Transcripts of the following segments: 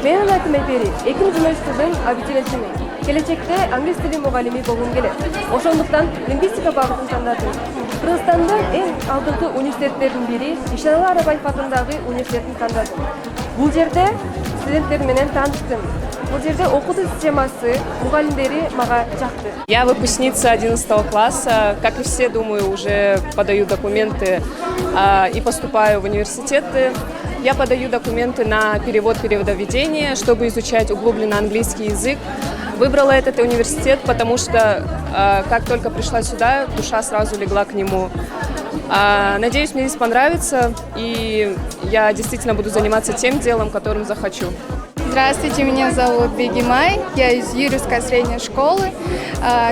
Менин атым Эпери, 2-журналисттин абитуриентимин. Келечекте англис тили мугалими болгум келет. Ошондуктан лингвистика багытын тандадым. Кыргызстандын эң алдыңкы университеттердин бири Ишеналы Арабаев атындагы университетин тандадым. Бул жерде студенттер менен тааныштым. Бул жерде окутуу системасы, мугалимдери мага жакты. Я выпускница 11 класса, как и все, думаю, уже подаю документы и поступаю в университеты. Я подаю документы на переводоведение, чтобы изучать углубленно английский язык. Выбрала этот университет, потому что как только пришла сюда, душа сразу легла к нему. Надеюсь, мне здесь понравится, и я действительно буду заниматься тем делом, которым захочу. Здравствуйте, меня зовут Бегимай, я из Юрьевской средней школы.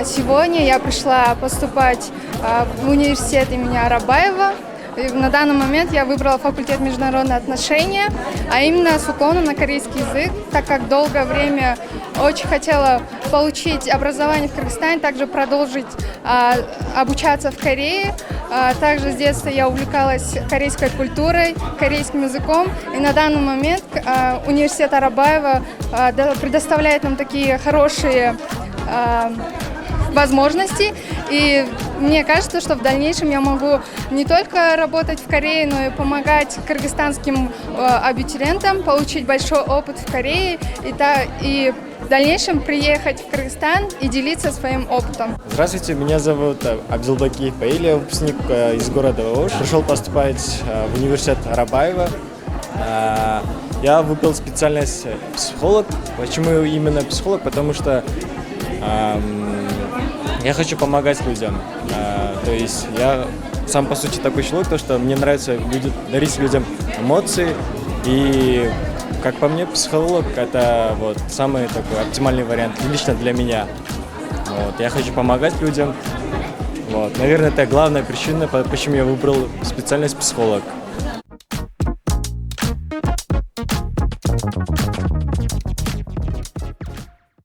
Сегодня я пришла поступать в университет имени Арабаева. На данный момент я выбрала факультет международные отношения, а именно с уклоном на корейский язык, так как долгое время очень хотела получить образование в Кыргызстане, также продолжить обучаться в Корее. Также с детства я увлекалась корейской культурой, корейским языком, и на данный момент университет Арабаева предоставляет нам такие хорошие возможности, и мне кажется, что в дальнейшем я могу не только работать в Корее, но и помогать кыргызстанским абитуриентам получить большой опыт в Корее и в дальнейшем приехать в Кыргызстан и делиться своим опытом. Здравствуйте, меня зовут Абдулбакиев Паиль, я выпускник из города Ош. Пришел поступать в университет Арабаева. Я выбрал специальность психолог. Почему именно психолог? Потому что я хочу помогать людям. То есть я сам по сути такой человек, то что мне нравится дарить людям эмоции. И как по мне, психолог это вот самый такой оптимальный вариант лично для меня. Вот, я хочу помогать людям. Вот, наверное, это главная причина, почему я выбрал специальность психолог.